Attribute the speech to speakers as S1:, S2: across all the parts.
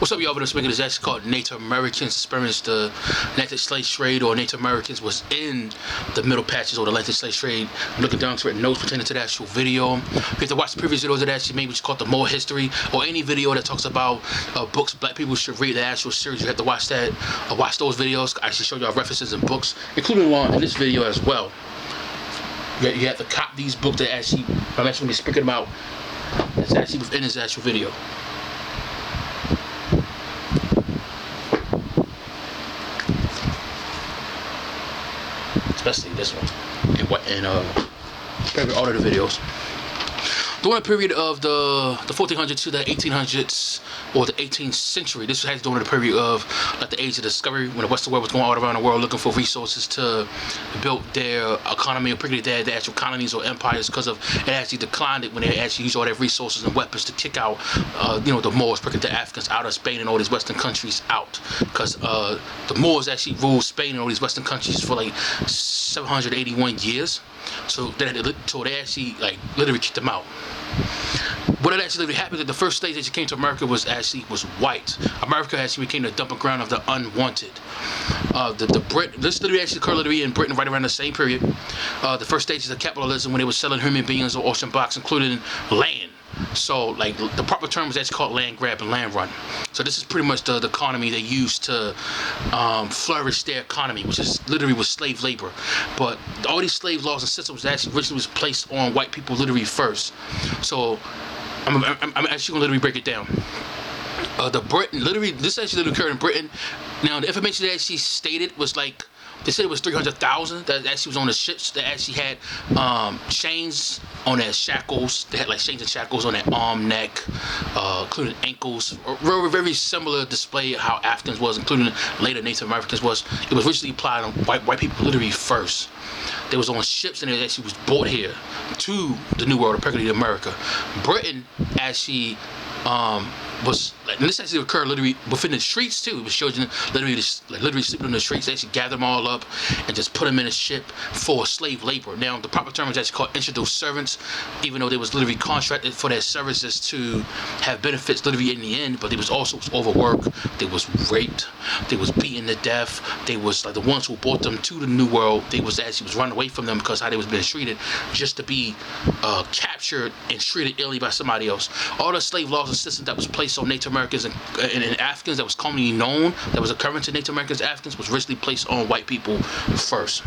S1: What's up, y'all? This week is actually called Native Americans Experienced the Atlantic Slave Trade, or Native Americans was in the Middle Patches or the Atlantic Slave Trade. I'm looking down to written notes pertaining to the actual video. You have to watch the previous videos that actually made, which is called the More History, or any video that talks about books black people should read, the actual series. You have to watch that, watch those videos. I actually show y'all references in books, including along in this video as well. You have to cop these books that actually I'm actually going to be speaking about. That's actually within this actual video. Especially this one, and all of the videos. During the period of the 1400s to the 1800s, or the 18th century, this was during the period of like the age of discovery, when the Western world was going all around the world looking for resources to build their economy, or particularly their actual colonies or empires, because of it actually declined it when they actually used all their resources and weapons to kick out, the Moors, particularly the Africans, out of Spain and all these Western countries out, because the Moors actually ruled Spain and all these Western countries for like 781 years. So they actually like literally kicked them out. What had actually happened, that the first stage that came to America was white. America actually became the dumping ground of the unwanted. This literally actually occurred literally in Britain right around the same period. The first stages of capitalism, when they were selling human beings or ocean blocks, including land. So like the proper term was actually called land grab and land run. So this is pretty much the economy they used to flourish their economy, which is literally was slave labor. But all these slave laws and systems actually originally was placed on white people literally first. So I'm actually gonna literally break it down. This actually literally occurred in Britain. Now the information that actually stated was like, they said it was 300,000 that actually was on the ships that actually had chains on their shackles. They had like chains and shackles on their arm, neck, including ankles. Very, very similar display of how Africans was, including later Native Americans was. It was originally applied on white people literally first. They was on ships and it actually was brought here to the New World, particularly America. Britain actually and this actually occurred literally within the streets too. It was children literally sleeping on the streets. They actually gather them all up and just put them in a ship for slave labor. Now the proper term is actually called introduced servants, even though they was literally contracted for their services to have benefits literally in the end. But they was also overworked. They was raped. They was beaten to death. They was like the ones who brought them to the New World. They was running away from them because how they was being treated, just to be captured and treated illy by somebody else. All the slave laws and systems that was placed on Native Americans and Africans that was commonly known, that was occurring to Native Americans and Africans, was originally placed on white people first.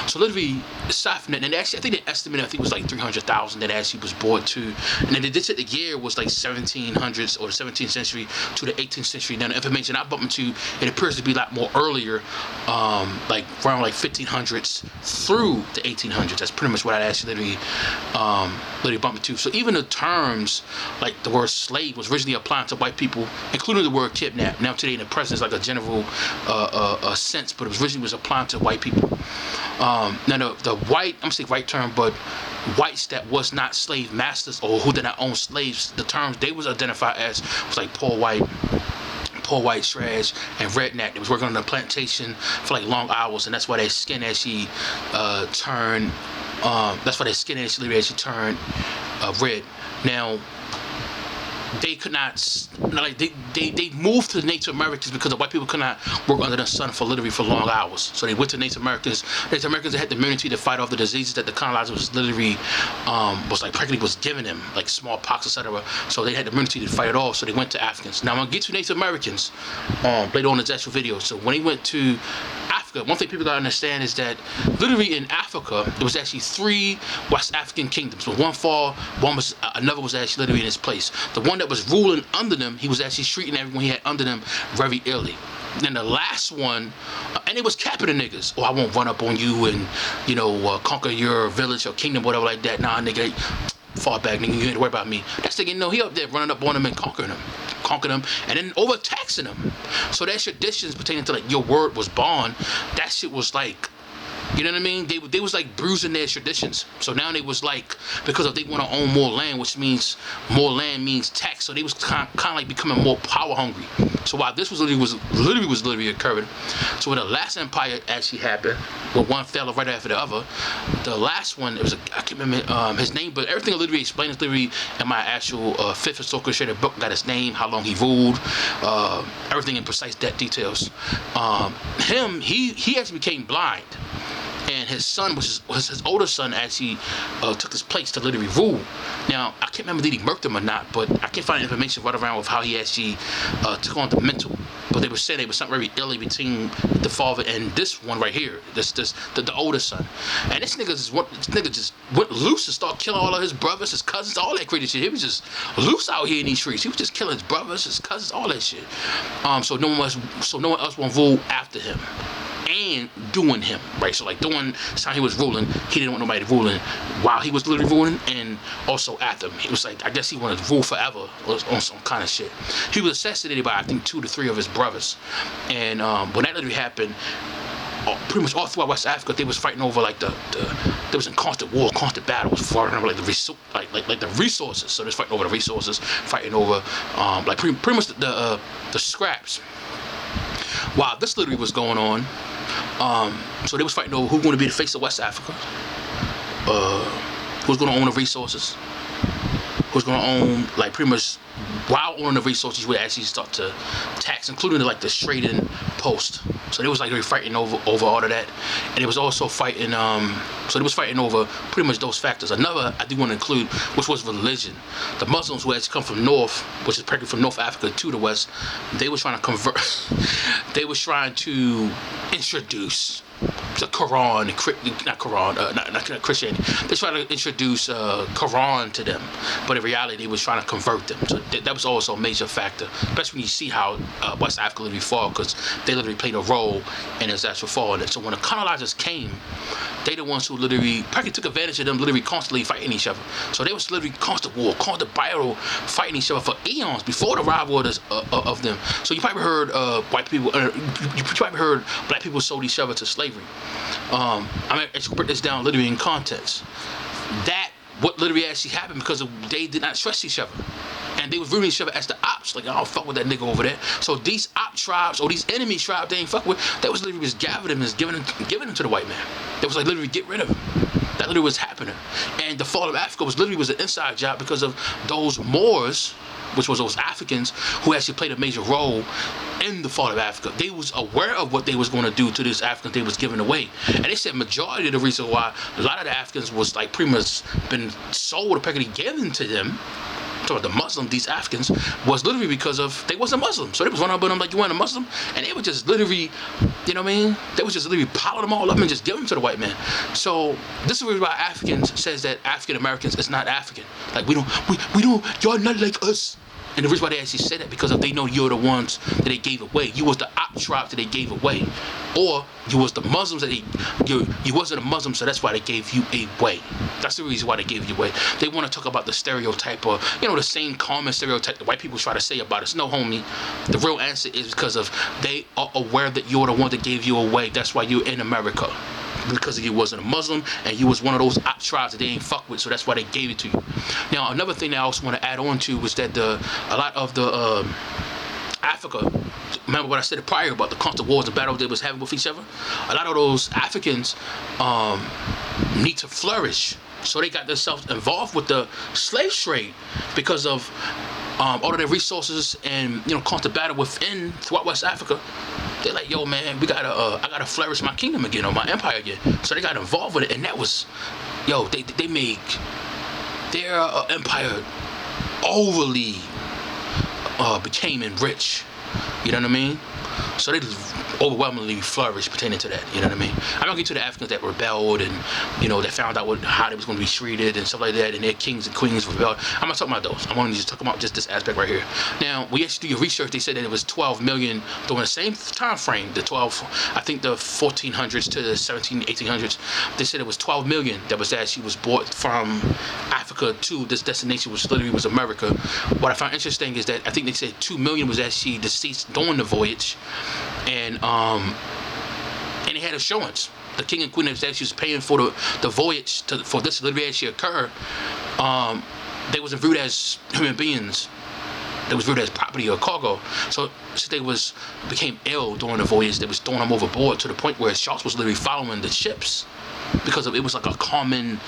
S1: So literally, aside from that, and actually I think the estimate, I think, was like 300,000 that actually was brought to, and then they said the year was like 1700s or the 17th century to the 18th century. Now the information I bumped into, it appears to be a lot more earlier, like around like 1500s through the 1800s. That's pretty much what I actually literally bumped into. So even the terms, like the word slave, was originally applied to white people, including the word kidnap. Now today in the present is like a general sense, but it originally was applied to white people. Now the white, I'm gonna say right term, but whites that was not slave masters or who did not own slaves, the terms they was identified as was like poor white, trash, and redneck. They was working on the plantation for like long hours, and that's why their skin actually turned. That's why their skin actually turned red. Now they could not, like they moved to the Native Americans because the white people could not work under the sun for long hours. So they went to Native Americans. Native Americans had the immunity to fight off the diseases that the colonizer was literally was giving them, like smallpox, etc. So they had the immunity to fight it off. So they went to Africans. Now I'm gonna get to Native Americans later on in this actual video. So when they went to Africa, one thing people gotta understand is that literally in Africa there was actually 3 West African kingdoms. But one fall, another was actually literally in its place. The one that was ruling under them, he was actually treating everyone he had under them very illy. Then the last one, and it was capping the niggas. Oh, I won't run up on you and conquer your village or kingdom, whatever like that. Nah, nigga, fall back, nigga. You ain't worry about me. That's the thing, he up there running up on them and conquering them, and then overtaxing them. So that traditions pertaining to like your word was bond. That shit was like You know what I mean? They was like bruising their traditions. So now they was like, because of they want to own more land, which means more land means tax. So they was kind of like becoming more power hungry. So while this was literally occurring, so when the last empire actually happened, where one fell right after the other, the last one, it was I can't remember his name, but everything literally explained is literally in my actual fifth historical illustrated book. Got his name, how long he ruled, everything in precise details. He actually became blind. And his son, which was his older son, actually took his place to literally rule. Now, I can't remember did he murked him or not, but I can't find information right around with how he actually took on the mental. But they were saying there was something very ill between the father and this one right here, the older son. And this nigga just went loose and started killing all of his brothers, his cousins, all that crazy shit. He was just loose out here in these streets. He was just killing his brothers, his cousins, all that shit. So no one else won't rule after him. And doing him, right? So like during the time he was ruling, he didn't want nobody ruling while he was literally ruling, and also after him. He was like, I guess he wanted to rule forever on some kind of shit. He was assassinated by I think 2 to 3 of his brothers, and when that literally happened, pretty much all throughout West Africa, they was fighting over like they was in constant war, constant battles, fighting over like the resources. So they was fighting over the resources, fighting over like pretty much the scraps. While this literally was going on, so they was fighting over who's going to be the face of West Africa, who's going to own the resources, who's going to own, like pretty much while owning the resources, you would actually start to tax, including like the trading post. So they was like really fighting over all of that, and it was also fighting. So they was fighting over pretty much those factors. Another I do want to include, which was religion. The Muslims who had come from north, which is practically from North Africa to the west, they was trying to convert. They was trying to introduce the Quran, not Christianity. They tried to introduce Quran to them, but in reality, they was trying to convert them. So that was also a major factor, especially when you see how West Africa literally fall, because they literally played a role in its actual fall. And so when the colonizers came, they the ones who literally practically took advantage of them, literally constantly fighting each other. So they was literally constant war, constant battle, fighting each other for eons before the arrival of them. So you probably heard white people, you probably heard black people sold each other to slavery. I'm gonna break this down literally in context. That what literally actually happened because they did not trust each other. And they was viewing each other as the ops. Like, I don't fuck with that nigga over there. So these op tribes or these enemy tribes they ain't fuck with, that was literally just gathering them and giving them to the white man. They was like literally get rid of him. That literally was happening. And the fall of Africa was literally an inside job because of those Moors, which was those Africans who actually played a major role in the fall of Africa. They was aware of what they was going to do to these Africans they was giving away. And they said majority of the reason why a lot of the Africans was like pretty much been sold or practically given to them, the Muslim, these Africans, was literally because of they wasn't Muslim. So they was running up on them like, you weren't a Muslim, and they would just literally, you know what I mean? They was just literally piling them all up and just give them to the white man. So this is the reason why Africans says that African Americans is not African. Like we don't, y'all not like us. And the reason why they actually say that because they know you're the ones that they gave away. You was the op tribe that they gave away, or you was the Muslims that you wasn't a Muslim, so that's why they gave you away. That's the reason why they gave you away. They want to talk about the stereotype, or the same common stereotype that white people try to say about us. No, homie, the real answer is because of they are aware that you're the one that gave you away. That's why you're in America. Because you wasn't a Muslim and you was one of those op tribes that they ain't fuck with, so that's why they gave it to you. Now another thing that I also want to add on to was that a lot of the Africa, remember what I said prior about the constant wars and battles they was having with each other? A lot of those Africans need to flourish, so they got themselves involved with the slave trade because of all of their resources and constant battle throughout West Africa. They're like, yo, man, I gotta flourish my kingdom again, or my empire again. So they got involved with it, and that was, they made their empire overly became rich. You know what I mean? So they overwhelmingly flourished pertaining to that. You know what I mean? I'm not getting to the Africans that rebelled and that found out how they was going to be treated and stuff like that, and their kings and queens rebelled. I'm not talking about those. I'm only just talking about just this aspect right here. Now, when you actually do your research, they said that it was 12 million during the same time frame. The 1400s to the 1800s. They said it was 12 million that was brought from Africa to this destination, which literally was America. What I found interesting is that I think they said 2 million was actually deceased during the voyage. And they had assurance the king and queen that actually was paying for the voyage for this delivery actually occur, they wasn't viewed as human beings. They was viewed as property or cargo. So since they became ill during the voyage, they was throwing them overboard to the point where sharks was literally following the ships because it was like a common,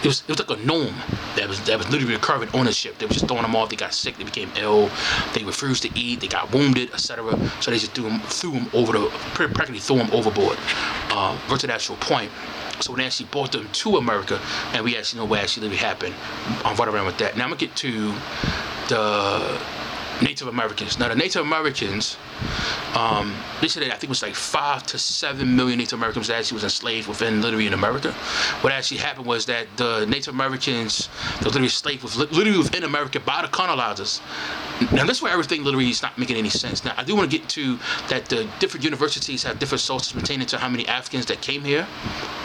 S1: it was like a norm that was literally occurring on the ship. They were just throwing them off. They got sick. They became ill. They refused to eat. They got wounded, etc. So they just threw them overboard. Right to the actual point. So when they actually brought them to America, and we actually know what actually happened, right around with that. Now I'm gonna get to the Native Americans. Now the Native Americans, they said that I think it was like 5 to 7 million Native Americans that actually was enslaved literally in America. What actually happened was that the Native Americans, they were literally enslaved literally within America by the colonizers. Now that's where everything literally is not making any sense. Now I do want to get to that the different universities have different sources pertaining to how many Africans that came here,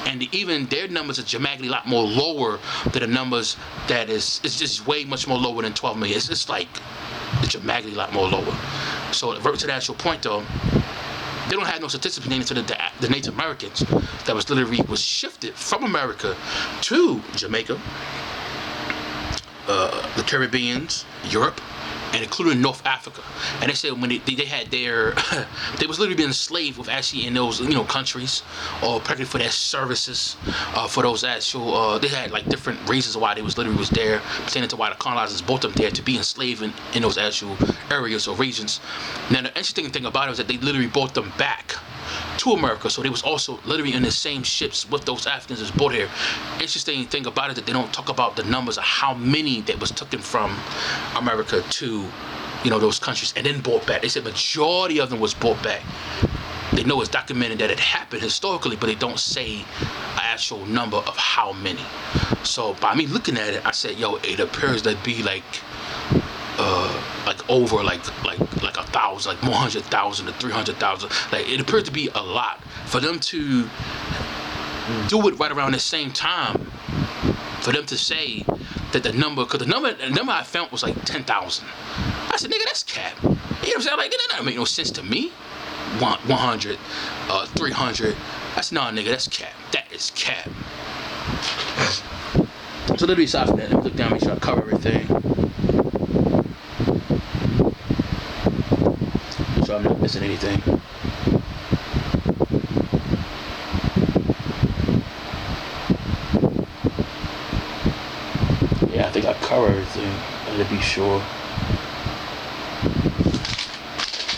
S1: and even their numbers are dramatically a lot more lower than the numbers that it's just way much more lower than 12 million. It's just like it's dramatically a lot more lower. So to the actual point though, they don't have no statistics pertaining to the Native Americans that was shifted from America to Jamaica, the Caribbeans, Europe, and including North Africa. And they said when they had their, they was literally being enslaved with actually in those countries, or practically for their services, for those actual, they had like different reasons why they was there, pertaining to why the colonizers brought them there to be enslaved in those actual areas or regions. Now the interesting thing about it was that they literally brought them back to America, so they was also literally in the same ships with those Africans that was brought here. Interesting thing about it that they don't talk about the numbers of how many that was taken from America to those countries and then brought back. They said majority of them was brought back. They know it's documented that it happened historically, but they don't say an actual number of how many. So by me looking at it, I said, yo, it appears to be like over like 1,000, like 100,000 to 300,000. Like it appears to be a lot for them to do it right around the same time. For them to say that the number, because the number I found was like 10,000. I said, nigga, that's cap. You know what I'm saying? Like that don't make no sense to me. 100, 300. I said, nah, nigga, that's cap. That is cap. So literally, aside from that, let me look down, make sure I cover everything. So I'm not missing anything. Yeah, I think I cover everything. I gotta be sure.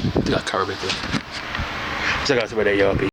S1: I think I cover everything. Check out some of that, y'all.